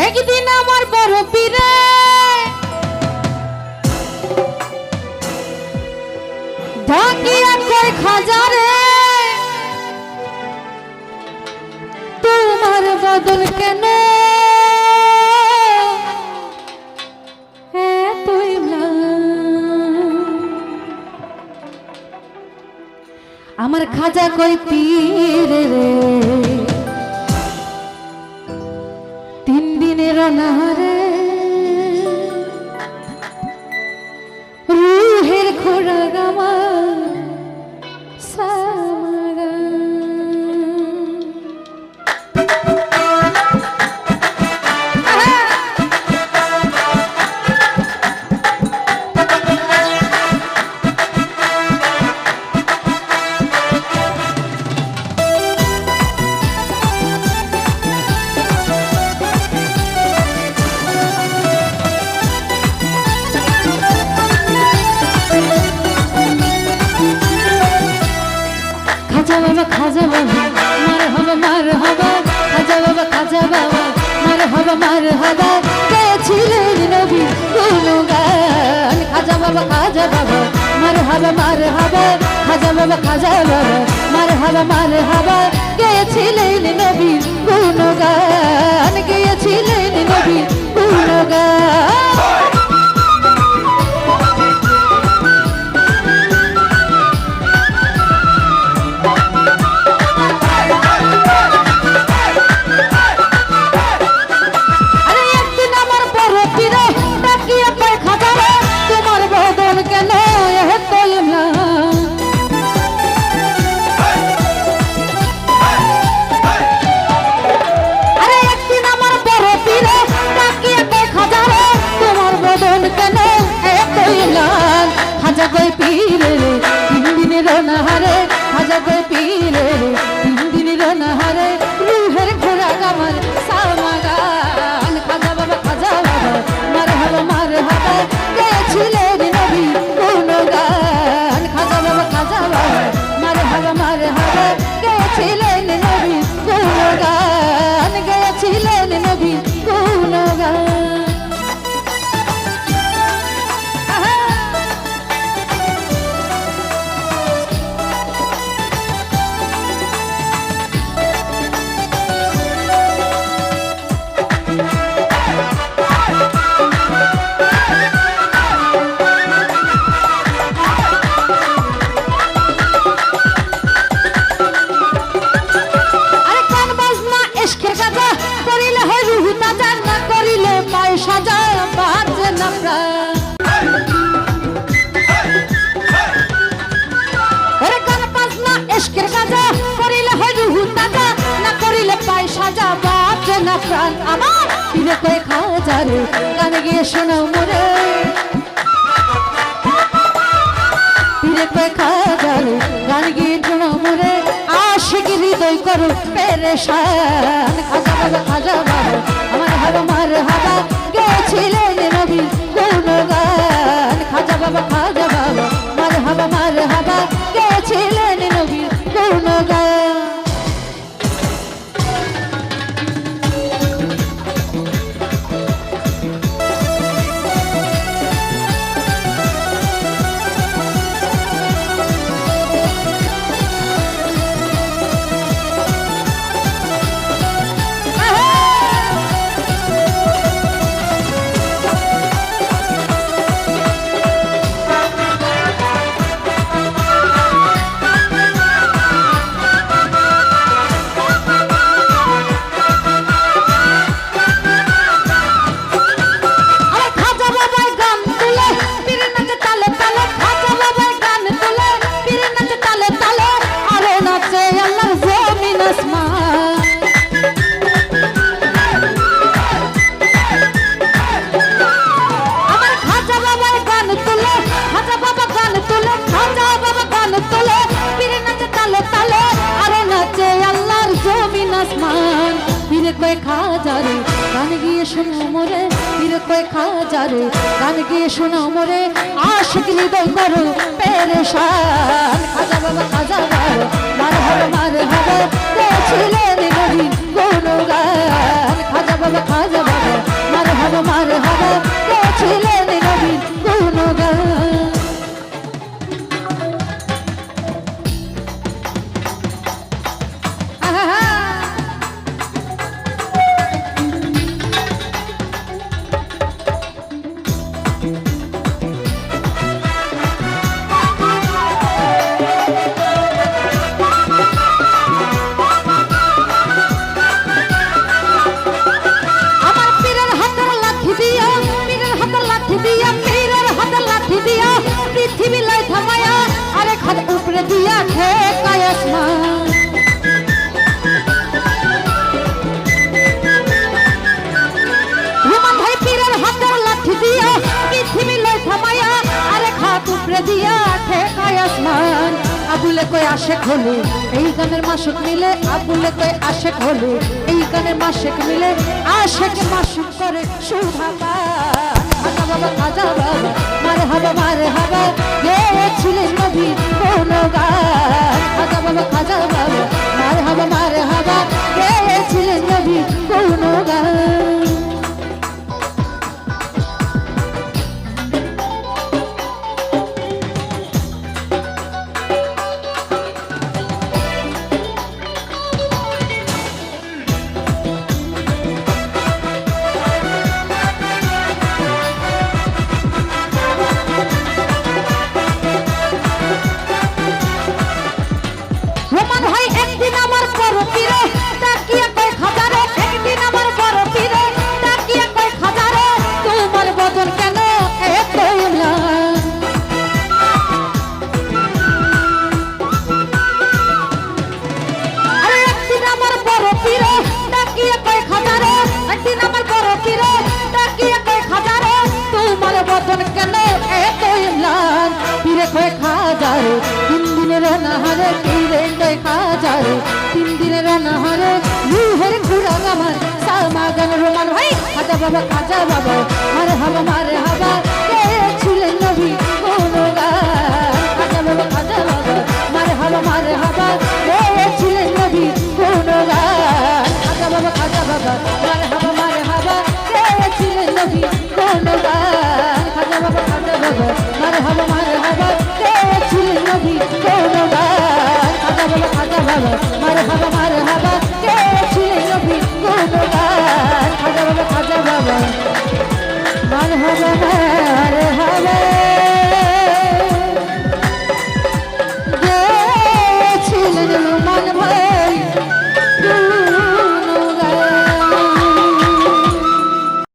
একদিন আমার বড় পীরে ডাকিয়া কয় খাজা রে তোমার বদল কেন তুই আমার খাজা কই পীরে রে 3 দিনের অনাহারে রুহের খোরাক আমার সামাগা খাজা বাবা মার হবা খাজা বাবা মার হবা গেছিলেন নবী গুণগান খাজা বাবা মার হবা খাজা বাবা মার হবা গেছিলেন নবী গুণগান গেছিলেন নবী গুণগান খাজা কই পীরে রে 3 দিনের অনাহারে খাজা কই পীরে রে 3 দিনের অনাহারে রুহের খোরাক আমার সামাগান খাজা বাবা মার হবা গেছিলেন নবী গুণগান খাজা বাবা মার হবা গেছিলেন নবী গুণগান গেছিলেন নবী গুণগান সাজা বাজে না ওরে গান বাজনা ইশকের গাজা করিলে হয় রুহু তাজা না করিলে পায় সাজা বাজে না প্রাণ আমার পীরে কই খাজা রে গান গিয়ে শোনাও মোরে পীরে কই খাজা রে গান গিয়ে শোনাও মোরে আশিক হৃদয় করো পেরেশান খাজা বাবা আমার মার হবা গেছিলেন নবী গুণগান খাজা বাবা মার হবা গেছিলেন নবী গুণগান কই খাজারে গান গিয়ে শোনো মোরে পীর কই খাজারে গান গিয়ে শোনো মোরে আশিক হৃদয় করো পেরেশান খাজা বাবা মার হবা গেছিলেন নবী গুণগান খাজা বাবা রে দিয়া ঠেকায় আসমান আবুলে কই আশেক হলে এই গানের মাসুক মিলে আবুলে কই আশেক হলে এই গানের মাসেক মিলে আশেক মাসুক করে সুধাবান খাজা বাবা মারে হাবা গেয়েছিলেন নবী কোন গান খাজা বাবা মারে হাবা গেয়েছিলেন নবী কোন গান রোমান ভাই একদিন আমার বড় পীরে তাকিয়ে কই খাজারে একদিন আমার বড় পীরে তাকিয়ে কই খাজারে তোমার বদন কেন এত ম্লান আরে একদিন আমার বড় পীরে তাকিয়ে কই খাজারে একদিন আমার বড় পীরে তাকিয়ে কই খাজারে তোমার বদন কেন এত ম্লান পীরে কই খাজারে তিন দিনের নাহারে পীরে কই খাজারে তিন দিনের নাহারে রুহের খুরাক আমার সামাগান রোমান ভাই খাজা বাবা মারে হাবা গেয়েছিলেন নবী কোন গান খাজা বাবা মারে হাবা গেয়েছিলেন নবী কোন গান খাজা বাবা মারে হাবা গেয়েছিলেন নবী কোন গান খাজা বাবা মারে হাবা গেয়েছিলেন নবী কোন গান খাজা বাবা মারে